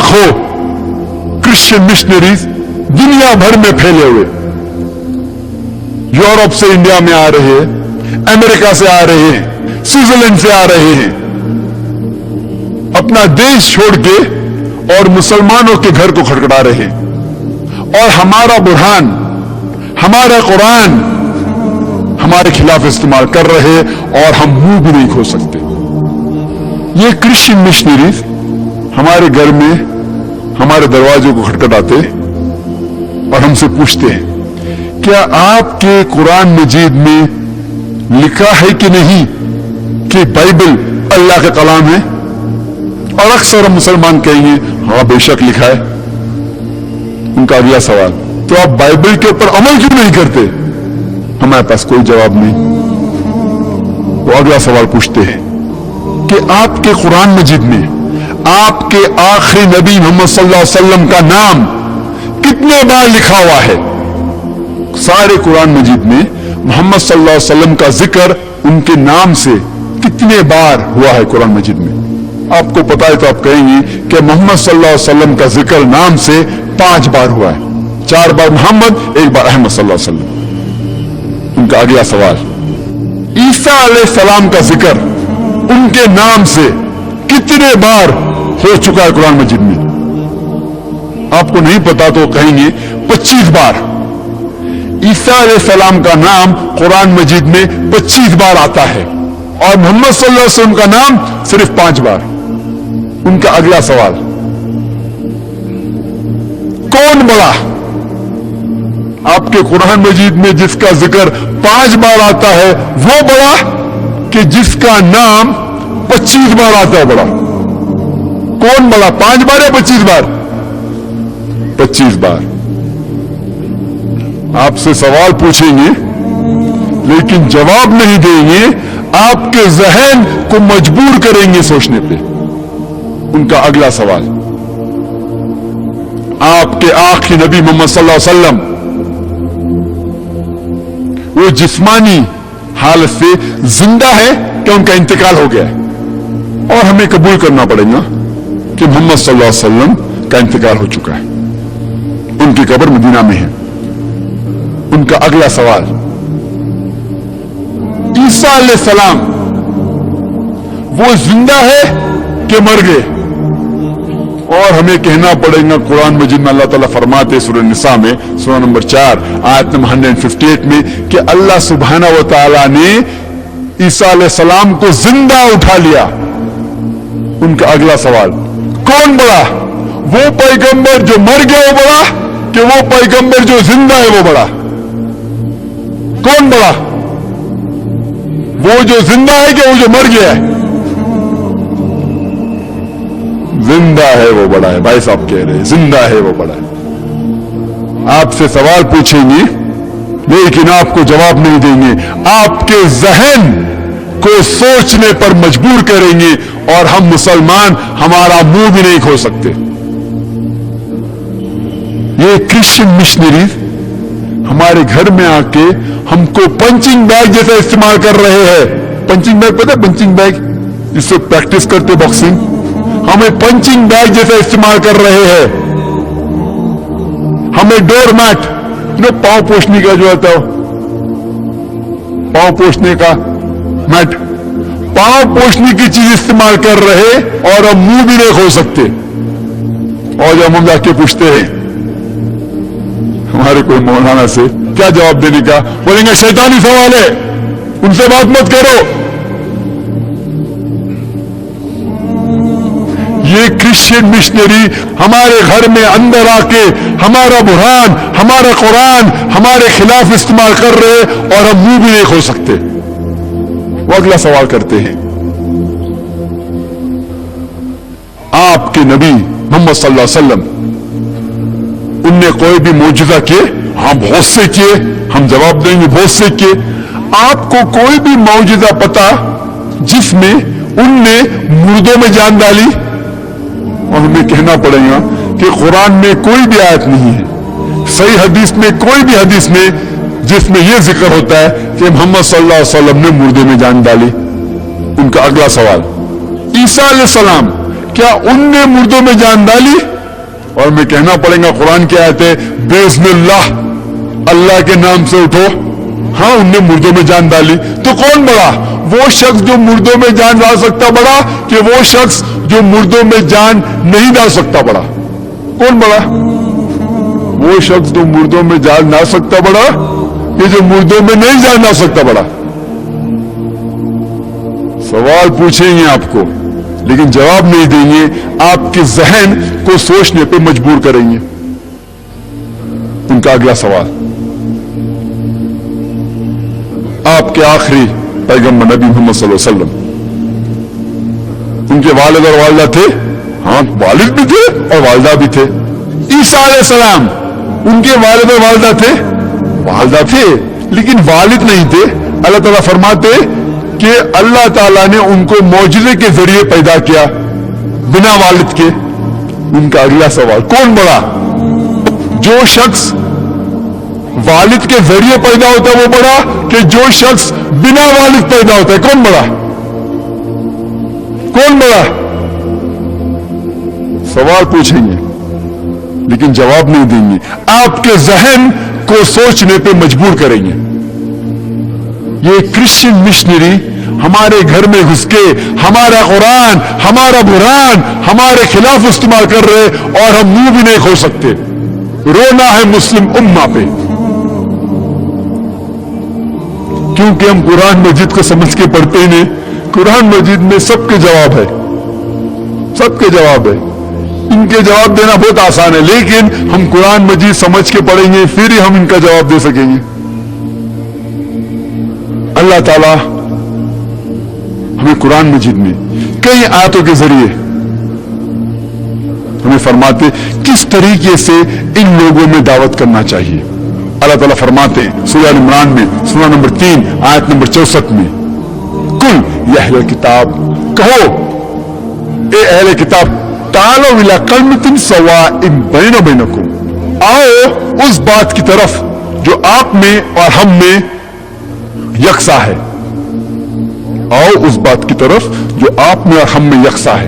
लाखों Christian missionaries दुनिया भर में फैले हुए, यूरोप से इंडिया में आ रहे हैं, अमेरिका से आ रहे हैं, स्विट्जरलैंड से आ रहे हैं, अपना देश छोड़ के और मुसलमानों के घर को खटखटा रहे हैं। और हमारा बुरहान, हमारा कुरान हमारे खिलाफ इस्तेमाल कर रहे हैं और हम मुंह भी नहीं खोल सकते। ये क्रिश्चियन मिशनरीज हमारे घर में हमारे दरवाजों को खटखटाते और हमसे पूछते हैं, क्या आपके कुरान मजीद में लिखा है कि नहीं कि बाइबल अल्लाह का कलाम है? और अक्सर हम मुसलमान कहेंगे हाँ बेशक लिखा है। उनका अगला सवाल, तो आप बाइबल के ऊपर अमल क्यों नहीं करते? हमारे पास कोई जवाब नहीं। वो अगला सवाल पूछते हैं कि आपके कुरान मजीद में आपके आखिरी नबी मोहम्मद सल्लल्लाहु अलैहि वसल्लम का नाम कितने बार लिखा हुआ है? सारे कुरान मजीद में मोहम्मद सल्लल्लाहु अलैहि वसल्लम का जिक्र उनके नाम से कितने बार हुआ है कुरान मजीद में? आपको पता है तो आप कहेंगे कि मोहम्मद सल्लल्लाहु अलैहि वसल्लम का जिक्र नाम से 5 बार हुआ है, 4 बार मोहम्मद, 1 बार अहमद सल्लल्लाहु अलैहि वसल्लम। उनका अगला सवाल, ईसा अलैहिस्सलाम का जिक्र उनके नाम से कितने बार हो चुका है कुरान मजीद में? आपको नहीं पता तो कहेंगे 25 बार। ईसा अलैहिस्सलाम का नाम कुरान मजीद में 25 बार आता है और मोहम्मद सल्लल्लाहु अलैहि वसल्लम का नाम सिर्फ 5 बार। उनका अगला सवाल, कौन बड़ा? आपके कुरान मजीद में जिसका जिक्र 5 बार आता है वो बड़ा कि जिसका नाम 25 बार आता है बड़ा? कौन बड़ा, 5 बार या 25 बार? 25 बार। आपसे सवाल पूछेंगे लेकिन जवाब नहीं देंगे, आपके जहन को मजबूर करेंगे सोचने पे। उनका अगला सवाल, आपके आखिरी नबी मोहम्मद सल्लल्लाहु अलैहि वसल्लम वो जिस्मानी हालत से जिंदा है कि उनका इंतकाल हो गया है? और हमें कबूल करना पड़ेगा कि मोहम्मद सल्लल्लाहु अलैहि वसल्लम का इंतकाल हो चुका है, उनकी कब्र मदीना में है। उनका अगला सवाल, ईसा अलैहिस्सलाम वो जिंदा है कि मर गए? और हमें कहना पड़ेगा कुरान मजीद में अल्लाह ताला फरमाते सूरह निसा में सूरह नंबर 4 आयत नंबर 158 में कि अल्लाह सुब्हानहू व तआला ने ईसा अलैहिस्सलाम को जिंदा उठा लिया। उनका अगला सवाल, कौन बड़ा, वो पैगंबर जो मर गया वो बड़ा कि वो पैगंबर जो जिंदा है वो बड़ा? कौन बड़ा, वो जो जिंदा है कि वो जो मर गया है? जिंदा है वो बड़ा है। भाई साहब कह रहे हैं जिंदा है वो बड़ा है। आपसे सवाल पूछेंगे लेकिन आपको जवाब नहीं देंगे, आपके जहन को सोचने पर मजबूर करेंगे और हम मुसलमान हमारा मुंह भी नहीं खोल सकते। ये क्रिश्चियन मिशनरीज हमारे घर में आके हमको पंचिंग बैग जैसा इस्तेमाल कर रहे हैं। पंचिंग बैग पता है, पंचिंग बैग जिससे प्रैक्टिस करते बॉक्सिंग, हमें पंचिंग बैग जैसा इस्तेमाल कर रहे हैं। हमें डोर मैट, पांव पोछने का जो होता है, पांव पोछने का मैट, पांव पोछने की चीज इस्तेमाल कर रहे और हम मुंह भी नहीं खोल सकते। और जब हम जाके पूछते हैं हमारे कोई मौलाना से क्या जवाब देने का, बोलेंगे शैतानी सवाल है, उनसे बात मत करो। ये क्रिश्चियन मिशनरी हमारे घर में अंदर आके हमारा बुरहान, हमारा कुरान हमारे खिलाफ इस्तेमाल कर रहे और हम मुंह भी नहीं खोल सकते। वो अगला सवाल करते हैं, आपके नबी मोहम्मद सल्लल्लाहु अलैहि वसल्लम उनने कोई भी मौजूदा किए? हाँ बहुत से किए। हम जवाब देंगे बहुत से किए। आपको कोई भी मौजूदा पता जिसमें उनने मुर्दों में जान डाली? और हमें कहना पड़ेगा कि कुरान में कोई भी आयत नहीं है, सही हदीस में कोई भी हदीस में जिसमें यह जिक्र होता है कि मोहम्मद सल्लल्लाहु अलैहि वसल्लम ने मुर्दे में जान डाली। उनका अगला सवाल, ईसा अलैहिस्सलाम क्या उनने मुर्दों में जान डाली? اور میں کہنا پڑے گا قرآن کی آیت ہے بسم اللہ، اللہ کے نام سے اٹھو. ہاں ان نے مردوں میں جان ڈالی، تو کون بڑا؟ وہ شخص جو مردوں میں جان ڈال سکتا بڑا کہ وہ شخص جو مردوں میں جان نہیں ڈال سکتا بڑا؟ کون بڑا؟ وہ شخص جو مردوں میں جان ڈال سکتا بڑا کہ جو مردوں میں نہیں جان ڈال سکتا بڑا؟ سوال پوچھیں گے آپ کو لیکن جواب نہیں دیں گے، آپ کے ذہن کو سوچنے پہ مجبور کریں گے. ان کا اگلا سوال، آپ کے آخری پیغمبر نبی محمد صلی اللہ علیہ وسلم، ان کے والد اور والدہ تھے؟ ہاں والد بھی تھے اور والدہ بھی تھے. عیسیٰ علیہ السلام، ان کے والد اور والدہ تھے؟ والدہ تھے لیکن والد نہیں تھے. اللہ تعالیٰ فرماتے کہ اللہ تعالیٰ نے ان کو معجزے کے ذریعے پیدا کیا بنا والد کے. ان کا اگلا سوال، کون بڑا؟ جو شخص والد کے ذریعے پیدا ہوتا ہے وہ بڑا کہ جو شخص بنا والد پیدا ہوتا ہے؟ کون بڑا؟ کون بڑا؟ سوال پوچھیں گے لیکن جواب نہیں دیں گے، آپ کے ذہن کو سوچنے پہ مجبور کریں گے. یہ کرسچن مشنری ہمارے گھر میں گھس کے ہمارا قرآن، ہمارا برہان ہمارے خلاف استعمال کر رہے اور ہم منہ بھی نہیں کھول سکتے. رونا ہے مسلم امہ پہ، کیونکہ ہم قرآن مجید کو سمجھ کے پڑھتے ہی نہیں. قرآن مجید میں سب کے جواب ہے، سب کے جواب ہے. ان کے جواب دینا بہت آسان ہے لیکن ہم قرآن مجید سمجھ کے پڑھیں گے پھر ہی ہم ان کا جواب دے سکیں گے. اللہ تعالیٰ ہمیں قرآن مجید میں کئی آیتوں کے ذریعے ہمیں فرماتے کس طریقے سے ان لوگوں میں دعوت کرنا چاہیے. اللہ تعالیٰ فرماتے ہیں سورہ عمران میں سورہ نمبر 3 آیت نمبر 64 میں، کل یا اہل کتاب، کہو اے اہل کتاب، تعالوا الی کلمۃ سواء بین بینکم، آؤ اس بات کی طرف جو آپ میں اور ہم میں یکساں ہے. آؤ اس بات کی طرف جو آپ میں اور ہم میں یکساں ہے.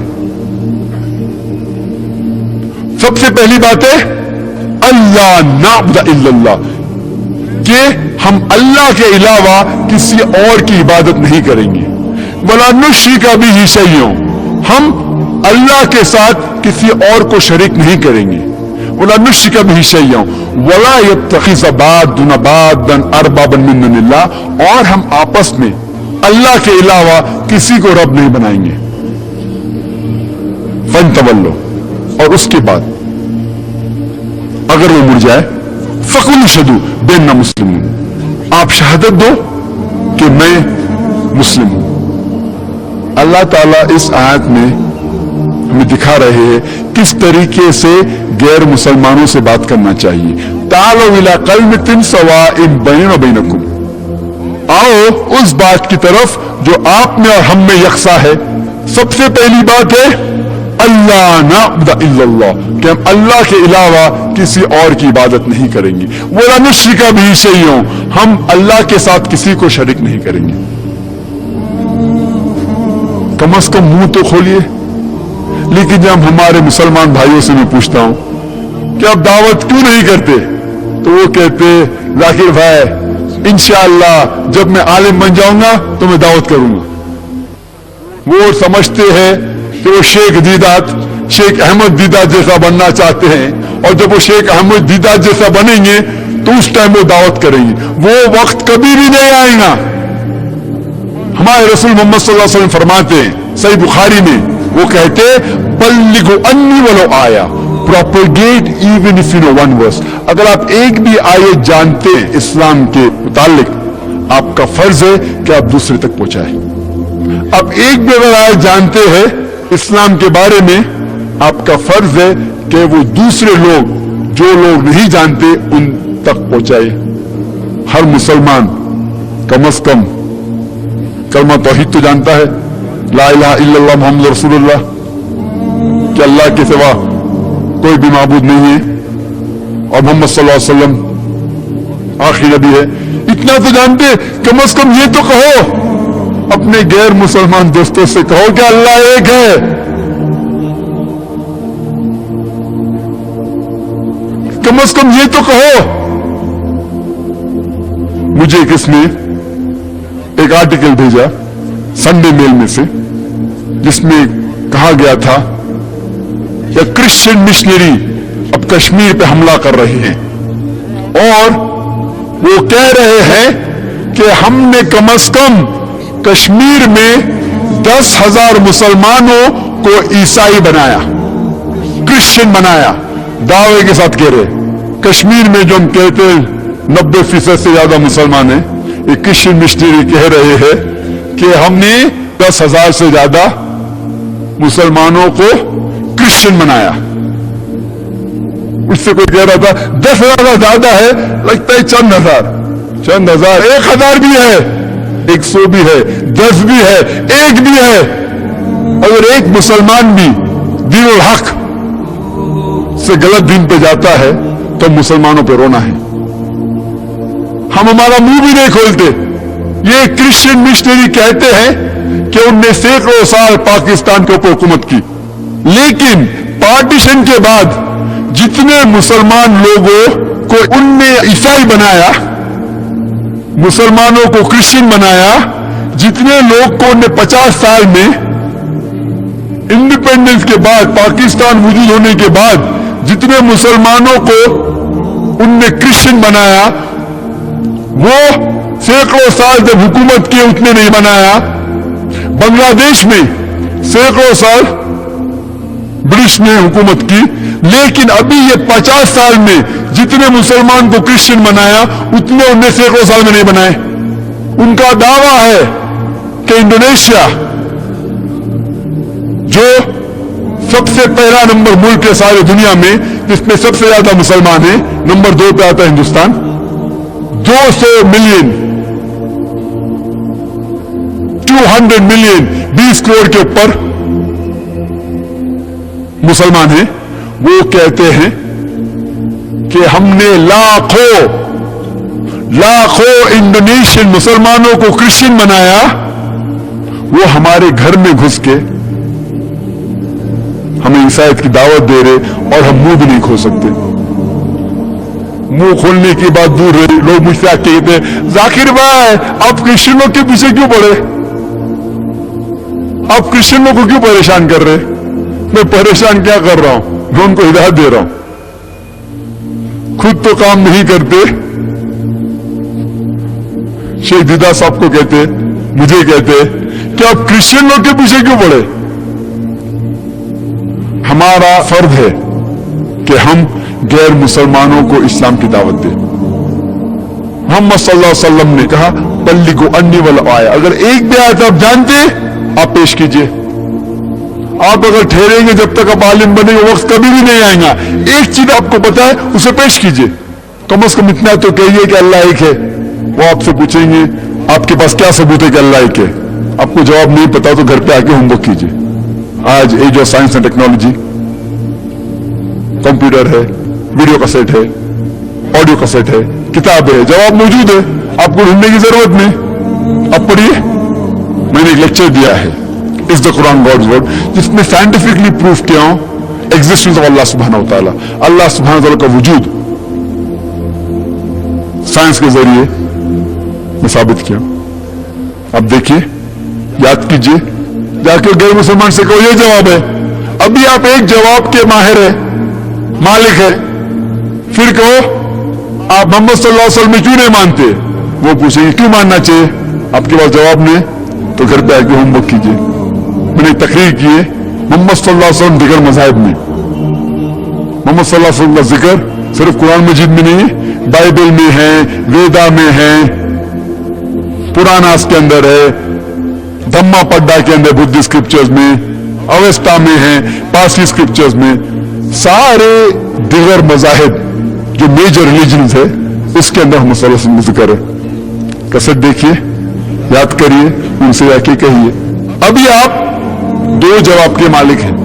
سب سے پہلی بات ہے اللہ نعبد الا اللہ، کہ ہم اللہ کے علاوہ کسی اور کی عبادت نہیں کریں گے. ولا نشرک بہ شیئا، ہم اللہ کے ساتھ کسی اور کو شریک نہیں کریں گے. ولا نشرک بہ شیئا ولا یتخذ بعضنا بعضا اربابا من دون اللہ، اور ہم آپس میں اللہ کے علاوہ کسی کو رب نہیں بنائیں گے. فانتولوا، اور اس کے بعد اگر وہ مر جائے فقولوا اشہدوا باننا مسلمون، آپ شہادت دو کہ میں مسلم ہوں. اللہ تعالیٰ اس آیت میں ہمیں دکھا رہے ہیں کس طریقے سے غیر مسلمانوں سے بات کرنا چاہیے. تعالوا الی کلمۃ سواء بیننا وبینکم، آؤ اس بات کی طرف جو آپ میں اور ہم میں یکساں ہے. سب سے پہلی بات ہے اللہ نعبد الا اللہ، کہ ہم اللہ کے علاوہ کسی اور کی عبادت نہیں کریں گے. ولا نشرک بہ شیئا، ہم اللہ کے ساتھ کسی کو شریک نہیں کریں گے. کم از کم منہ تو کھولیے. لیکن جب ہمارے مسلمان بھائیوں سے میں پوچھتا ہوں کہ آپ دعوت کیوں نہیں کرتے تو وہ کہتے ذاکر بھائی انشاءاللہ جب میں عالم بن جاؤں گا تو میں دعوت کروں گا. وہ سمجھتے ہیں کہ وہ شیخ دیدات، شیخ احمد دیدات جیسا بننا چاہتے ہیں، اور جب وہ شیخ احمد دیدات جیسا بنیں گے تو اس ٹائم وہ دعوت کریں گے. وہ وقت کبھی بھی نہیں آئے گا. ہمارے رسول محمد صلی اللہ علیہ وسلم فرماتے ہیں صحیح بخاری میں، وہ کہتے بلغوا انی ولو آیا، propagate even if you know one verse. اگر آپ ایک بھی آیت جانتے ہیں اسلام کے متعلق، آپ کا فرض ہے کہ آپ دوسرے تک پہنچائیں. آپ ایک بھی اگر آیت جانتے ہیں اسلام کے بارے میں، آپ کا فرض ہے کہ وہ دوسرے لوگ جو لوگ نہیں جانتے ان تک پہنچائے. ہر مسلمان کم از کم کلمہ توحید تو جانتا ہے، لا الہ الا اللہ محمد رسول اللہ، کہ اللہ کے سوا کوئی بھی معبود نہیں ہے اور محمد صلی اللہ علیہ وسلم آخری نبی ہے. اتنا تو جانتے، کم از کم یہ تو کہو اپنے غیر مسلمان دوستوں سے، کہو کہ اللہ ایک ہے. कम से कम ये तो कहो। मुझे किसने एक आर्टिकल भेजा संडे मेल में से, जिसमें कहा गया था कि क्रिश्चियन मिशनरी अब कश्मीर पे हमला कर रहे हैं और वो कह रहे हैं कि हमने कम से कम कश्मीर में 10,000 मुसलमानों को ईसाई बनाया, क्रिश्चियन बनाया। दावे के साथ कह रहे कश्मीर में जो हम कहते हैं 90% से ज्यादा मुसलमान हैं, ये क्रिश्चियन मिशनरी कह रहे हैं कि हमने 10,000 से ज्यादा मुसलमानों को क्रिश्चियन बनाया। उससे कोई कह रहा था 10,000 ज्यादा है, लगता है चंद हजार, 1,000 भी है, 100 भी है, 10 भी है, 1 भी है। अगर एक मुसलमान भी दीनुल हक से गलत दिन पे जाता है तो मुसलमानों पे रोना है। हम हमारा मुंह भी नहीं खोलते। ये क्रिश्चियन मिशनरी कहते हैं कि उनने सैकड़ों साल पाकिस्तान के ऊपर हुकूमत की, लेकिन पार्टीशन के बाद जितने मुसलमान लोगों को उनने ईसाई बनाया, मुसलमानों को क्रिश्चियन बनाया, जितने लोग को उनने 50 साल में इंडिपेंडेंस के बाद, पाकिस्तान वजूद होने के बाद जितने मुसलमानों को उनने क्रिश्चियन बनाया, वो सैकड़ों साल जब हुकूमत की उतने नहीं बनाया। बांग्लादेश में सैकड़ों साल ब्रिटिश ने हुकूमत की, लेकिन अभी ये 50 साल में जितने मुसलमान को क्रिश्चियन बनाया उतने उनने सैकड़ों साल में नहीं बनाए। उनका दावा है कि इंडोनेशिया जो सबसे पहला नंबर मुल्क है सारी दुनिया में, जिसमें सबसे ज्यादा मुसलमान है, नंबर 2 पे आता है हिंदुस्तान। 200 मिलियन 200 मिलियन 20 करोड़ के ऊपर मुसलमान हैं। वो कहते हैं कि हमने लाखों इंडोनेशियन मुसलमानों को क्रिश्चियन बनाया। वो हमारे घर में घुस के हमें ईसाईयत की दावत दे रहे और हम मुंह भी नहीं खोल सकते। मुंह खोलने की बात दूर रही, लोग मुझसे आके कहते हैं जाकिर भाई आप क्रिश्चियनों के पीछे क्यों पड़े, आप क्रिश्चियनों को क्यों परेशान कर रहे? मैं परेशान क्या कर रहा हूं, मैं उनको हिदायत दे रहा हूं। खुद तो काम नहीं करते। शेख दीदा साहब को कहते, मुझे कहते कि आप क्रिश्चियनों के पीछे क्यों पड़े? हमारा फर्ज है कि हम गैर मुसलमानों को इस्लाम की दावत दें। मोहम्मद सल्लल्लाहु अलैहि वसल्लम ने कहा बल्लिगु अन्नी वल आया, अगर एक भी आयत आप जानते आप पेश कीजिए। आप अगर ठहरेंगे जब तक आप आलिम बनेंगे, वक्त कभी भी नहीं आएगा। एक चीज आपको पता है उसे पेश कीजिए। कम से कम इतना तो कहिए कि अल्लाह एक है। वो आपसे पूछेंगे आपके पास क्या सबूत है कि अल्लाह एक है? आपको जवाब नहीं पता तो घर पे आके होमवर्क कीजिए। आज age of science and technology, computer है, वीडियो कैसेट है, ऑडियो कैसेट है, किताब है, जवाब मौजूद है, आपको ढूंढने की जरूरत नहीं। अब पढ़िए। मैंने एक लेक्चर दिया है is the Quran God's word, जिसमें साइंटिफिकली प्रूफ किया हूं एग्जिस्टेंस ऑफ अल्लाह सुब्हानहू व तआला, अल्लाह सुब्हानहू व तआला का वजूद साइंस के जरिए मैं साबित किया। अब देखिए, याद कीजिए, जाके गैर मुसलमान से कहो ये जवाब है। अभी आप एक जवाब के माहिर है, मालिक है, फिर कहो आप मोहम्मद सल्लल्लाहु अलैहि वसल्लम में क्यों नहीं मानते? वो पूछेंगे क्यों मानना चाहिए? आपके पास जवाब नहीं तो घर पे आके होमवर्क कीजिए। मैंने तकरीर की है मोहम्मद सल्लल्लाहु अलैहि वसल्लम जिक्र मज़ाहिब में। मोहम्मद सल्लल्लाहु अलैहि वसल्लम का जिक्र सिर्फ कुरान मजीद में नहीं है, बाइबल में है, वेदा में है, पुरानास के अंदर है, धम्मा पड्डा के अंदर बुद्धिस्ट स्क्रिप्चर्स में, अवेस्टा में है, पारसी स्क्रिप्चर्स में, सारे दिगर मज़ाहिब जो मेजर रिलीजन्स है उसके अंदर मोहम्मद सल्लल्लाहु अलैहि वसल्लम जिक्र है। कैसेट देखिए, याद करिए, उनसे जाके कहिए। अभी आप 2 जवाब के मालिक हैं।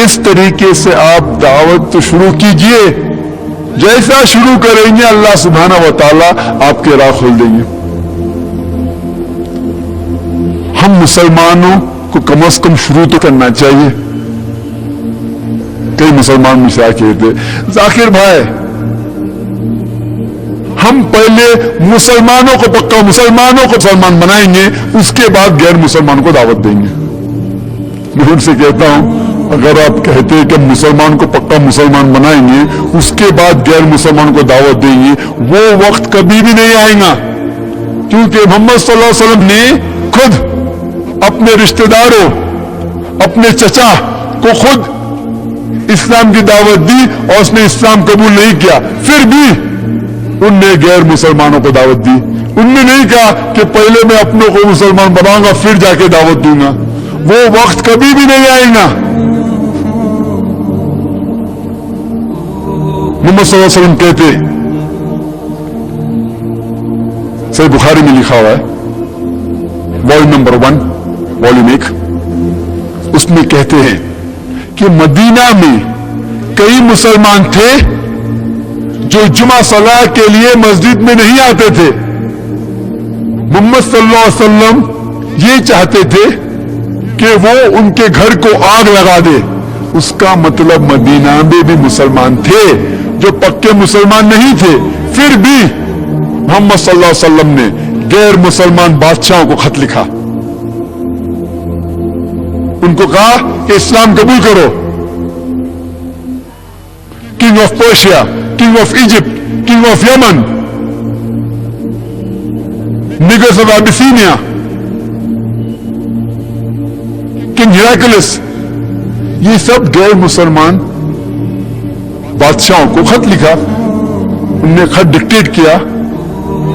इस तरीके से आप दावत तो शुरू कीजिए। जैसा शुरू करेंगे अल्लाह सुब्हानहू व तआला आपके राह खोल देंगे। हम मुसलमानों को कम से कम शुरू तो करना चाहिए। कई मुसलमान मुझसे आके कहते, जाकिर भाई हम पहले मुसलमानों को पक्का मुसलमानों को मुसलमान बनाएंगे, उसके बाद गैर मुसलमानों को दावत देंगे। मैं उनसे कहता हूं, अगर आप कहते हैं कि मुसलमान को पक्का मुसलमान बनाएंगे, उसके बाद गैर मुसलमान को दावत देंगे, वो वक्त कभी भी नहीं आएगा। क्योंकि मोहम्मद सल्लल्लाहु अलैहि वसल्लम ने खुद अपने रिश्तेदारों, अपने चचा को खुद इस्लाम की दावत दी और उसने इस्लाम कबूल नहीं किया, फिर भी उनने गैर मुसलमानों को दावत दी। उनने नहीं कहा कि पहले मैं अपनों को मुसलमान बनाऊंगा फिर जाके दावत दूंगा। वो वक्त कभी भी नहीं आएगा। मोहम्मद सल्लल्लाहु अलैहि वसल्लम कहते, सही बुखारी में लिखा हुआ है, वॉल्यूम नंबर 1, वॉल्यूम 1, उसमें कहते हैं कि मदीना में कई मुसलमान थे जो जुमा सलाह के लिए मस्जिद में नहीं आते थे। मोहम्मद सल्लल्लाहु अलैहि वसल्लम ये चाहते थे कि वो उनके घर को आग लगा दे। उसका मतलब मदीना में भी मुसलमान थे जो पक्के मुसलमान नहीं थे, फिर भी मोहम्मद सल्लल्लाहु अलैहि वसल्लम ने गैर मुसलमान बादशाहों को खत लिखा, उनको कहा कि इस्लाम कबूल करो। King of Persia, king of Egypt, king of Yemen, Negus of Abyssinia, king Heraclius, ये सब गैर मुसलमान बादशाहों को खत लिखा। उनने खत डिक्टेट किया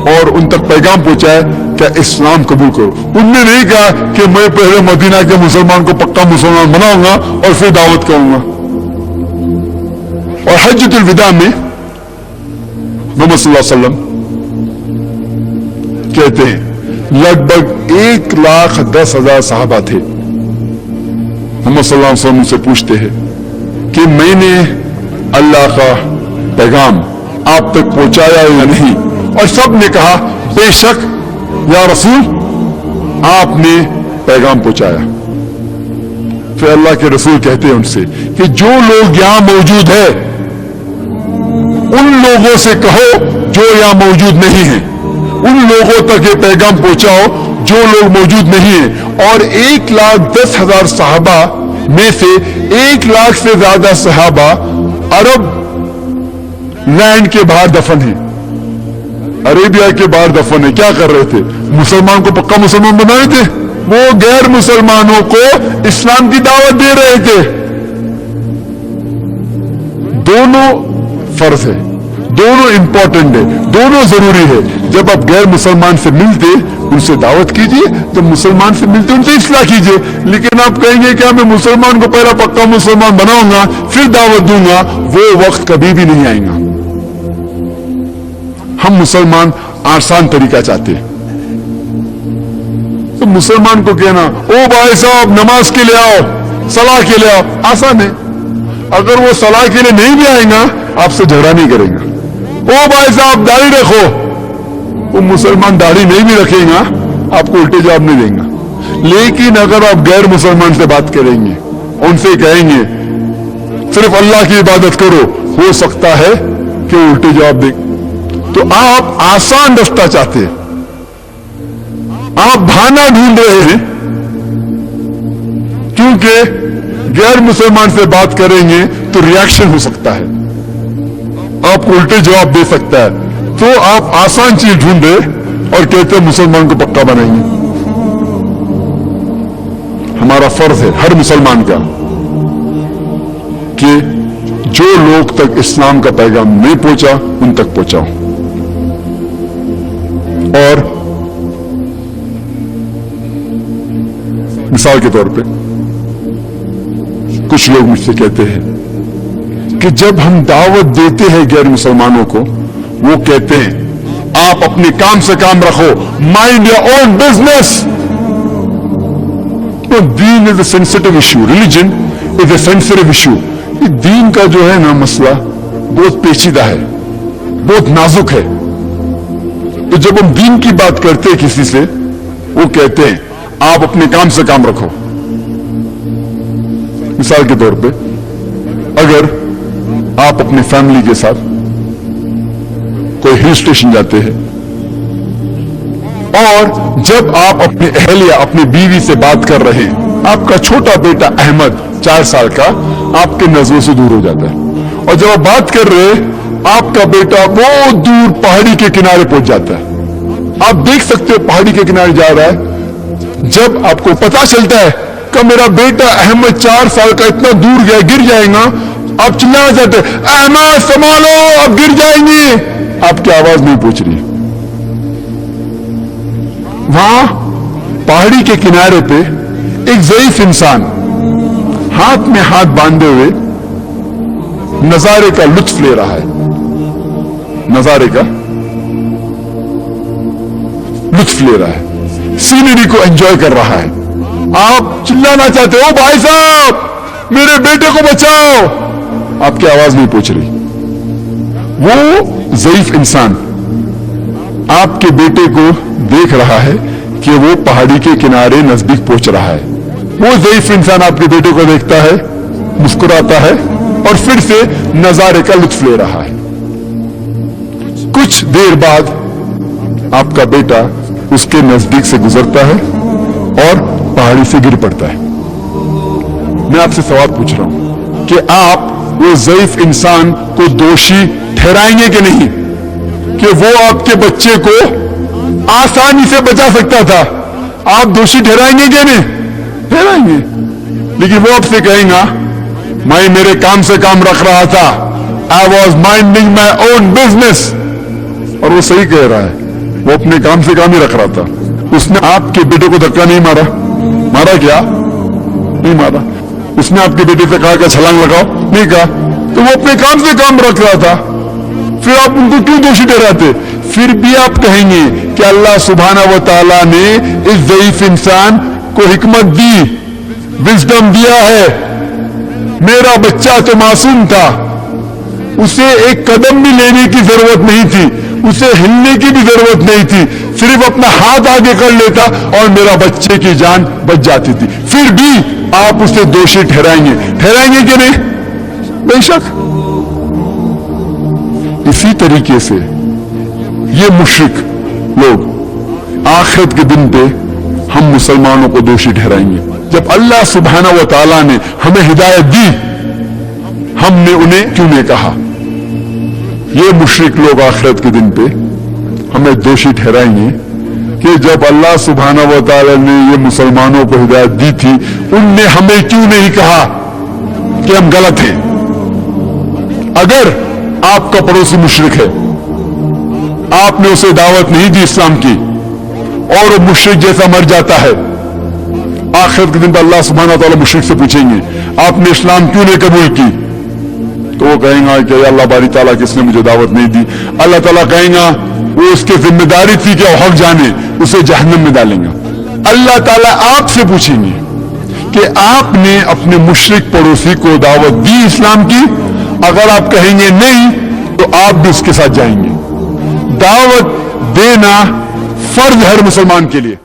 और उन तक पैगाम पहुंचाया क्या इस्लाम कबूल करो। उनने नहीं कहा कि मैं पहले मदीना के मुसलमान को पक्का मुसलमान बनाऊंगा और फिर दावत करूंगा। और हज्जतुल विदा में मोहम्मद सल्लल्लाहु अलैहि वसल्लम कहते हैं लगभग 1,10,000 सहाबा थे। मोहम्मद सल्लल्लाहु अलैहि वसल्लम से पूछते हैं कि मैंने अल्लाह का पैगाम आप तक पहुंचाया या नहीं, और सब ने कहा बेशक या रसूल आपने पैगाम पहुंचाया। फिर अल्लाह के रसूल कहते हैं उनसे कि जो लोग यहां मौजूद है उन लोगों से कहो जो यहां मौजूद नहीं है, उन लोगों तक ये पैगाम पहुंचाओ जो लोग मौजूद नहीं है। और 1,10,000 सहाबा में से 1 लाख से ज्यादा सहाबा अरब लैंड के बाहर दफन है, अरेबिया के बाहर दफन है। क्या कर रहे थे? मुसलमान को पक्का मुसलमान बना रहे थे। वो गैर मुसलमानों को इस्लाम की दावत दे रहे थे। दोनों फर्ज है, दोनों इंपॉर्टेंट है, दोनों जरूरी है। जब आप गैर मुसलमान से मिलते उनसे दावत कीजिए, जब मुसलमान से मिलते उनसे इस्लाह कीजिए। लेकिन आप कहेंगे कि मैं मुसलमान को पहला पक्का मुसलमान बनाऊंगा फिर दावत दूंगा, वो वक्त कभी भी नहीं आएगा। हम मुसलमान आसान तरीका चाहते हैं। तो मुसलमान को कहना ओ भाई साहब नमाज के लिए आओ, सलाह के लिए आओ, आसान है। अगर वो सलाह के लिए नहीं भी आएगा आपसे झगड़ा नहीं करेगा। ओ भाई साहब दाढ़ी रखो, वो मुसलमान दाढ़ी नहीं भी रखेगा आपको उल्टे जवाब नहीं देगा। लेकिन अगर आप गैर मुसलमान से बात करेंगे, उनसे कहेंगे सिर्फ अल्लाह की इबादत करो, हो सकता है कि वो उल्टे जवाब दे। तो आप आसान रास्ता चाहते हैं, आप बहाना ढूंढ रहे हैं, क्योंकि गैर मुसलमान से बात करेंगे तो रिएक्शन हो सकता है, आपको उल्टे जवाब दे सकता है। तो आप आसान चीज ढूंढे और कहते हैं मुसलमान को पक्का बनाएंगे। हमारा फर्ज है हर मुसलमान का कि जो लोग तक इस्लाम का पैगाम नहीं पहुंचा उन तक पहुंचाओ। और मिसाल के तौर पे कुछ लोग मुझसे कहते हैं कि जब हम दावत देते हैं गैर मुसलमानों को, वो कहते हैं आप अपने काम से काम रखो, mind your own business. Deen is a sensitive issue, religion is a sensitive issue. दीन का जो है ना मसला बहुत पेचीदा है, बहुत नाजुक है। तो जब हम दीन की बात करते हैं किसी से, वो कहते हैं आप अपने काम से काम रखो। मिसाल के तौर पे अगर आप अपनी फैमिली के साथ कोई हिल स्टेशन जाते हैं और जब आप अपनी अहलिया अपनी बीवी से बात कर रहे हैं, आपका छोटा बेटा अहमद 4 साल का आपके नजरों से दूर हो जाता है और जब आप बात कर रहे हैं आपका बेटा बहुत दूर पहाड़ी के किनारे पहुंच जाता है। आप देख सकते हो पहाड़ी के किनारे जा रहा है। जब आपको पता चलता है कि मेरा बेटा अहमद 4 साल का इतना दूर गया, गिर जाएगा, आप चिल्लाना चाहते हैं अहमद संभालो आप गिर जाएंगे, आपकी आवाज नहीं पहुंच रही। वहां पहाड़ी के किनारे पे एक ज़ईफ इंसान हाथ में हाथ बांधे हुए नजारे का लुत्फ ले रहा है, नजारे का लुत्फ ले रहा है, सीनरी को एंजॉय कर रहा है। आप चिल्लाना चाहते हो भाई साहब मेरे बेटे को बचाओ, आपकी आवाज नहीं पहुंच रही। वो ज़ईफ इंसान आपके बेटे को देख रहा है कि वो पहाड़ी के किनारे नजदीक पहुंच रहा है। वो ज़ईफ इंसान आपके बेटे को देखता है, मुस्कुराता है और फिर से नजारे का लुत्फ ले रहा है। कुछ देर बाद आपका बेटा उसके नजदीक से गुजरता है और पहाड़ी से गिर पड़ता है। मैं आपसे सवाल पूछ रहा हूं कि आप वो ज़ईफ इंसान को दोषी ठहराएंगे कि नहीं कि वो आपके बच्चे को आसानी से बचा सकता था? आप दोषी ठहराएंगे कि नहीं? ठहराएंगे। लेकिन वो आपसे कहेगा मैं मेरे काम से काम रख रहा था, I was minding my own business. और वो सही कह रहा है, वो अपने काम से काम ही रख रहा था। उसने आपके बेटे को धक्का नहीं मारा, मारा क्या? नहीं मारा। उसने आपके बेटे से कहा कि छलांग लगाओ, नहीं कहा। तो वो अपने काम से काम रख रहा था, फिर आप उनको क्यों दोषी ठहराते? फिर भी आप कहेंगे कि अल्लाह सुब्हाना व तआला ने इस ज़ईफ इंसान को हिकमत दी, विजडम दिया है। मेरा बच्चा तो मासूम था, उसे एक कदम भी लेने की जरूरत नहीं थी, उसे हिलने की भी जरूरत नहीं थी, सिर्फ अपना हाथ आगे कर लेता और मेरा बच्चे की जान बच जाती थी। फिर भी आप उसे दोषी ठहराएंगे, ठहराएंगे कि नहीं? बेशक। इसी तरीके से ये मुशरिक लोग आखिरत के दिन पे हम मुसलमानों को दोषी ठहराएंगे। जब अल्लाह सुब्हाना व तआला ने हमें हिदायत दी, हमने उन्हें क्यों नहीं कहा? ये मुशरिक लोग आखिरत के दिन पे हमें दोषी ठहराएंगे कि जब अल्लाह सुब्हाना व तआला ने ये मुसलमानों को हिदायत दी थी, उनने हमें क्यों नहीं कहा कि हम गलत हैं? अगर आपका पड़ोसी मुशरिक है, आपने उसे दावत नहीं दी इस्लाम की और वो मुशरिक जैसा मर जाता है, आखिरत के दिन पर अल्लाह सुब्हाना व तआला मुशरिक से पूछेंगे आपने इस्लाम क्यों नहीं कबूल की? तो वो कहेगा कि अल्लाह बारी ताला किसने मुझे दावत नहीं दी। अल्लाह ताला कहेगा वो उसकी जिम्मेदारी थी कि वो हक जाने, उसे जहन्नम में डालेंगे। अल्लाह ताला आपसे पूछेंगे कि आपने अपने मुशरिक पड़ोसी को दावत दी इस्लाम की? अगर आप कहेंगे नहीं तो आप भी उसके साथ जाएंगे। दावत देना फर्ज है हर मुसलमान के लिए।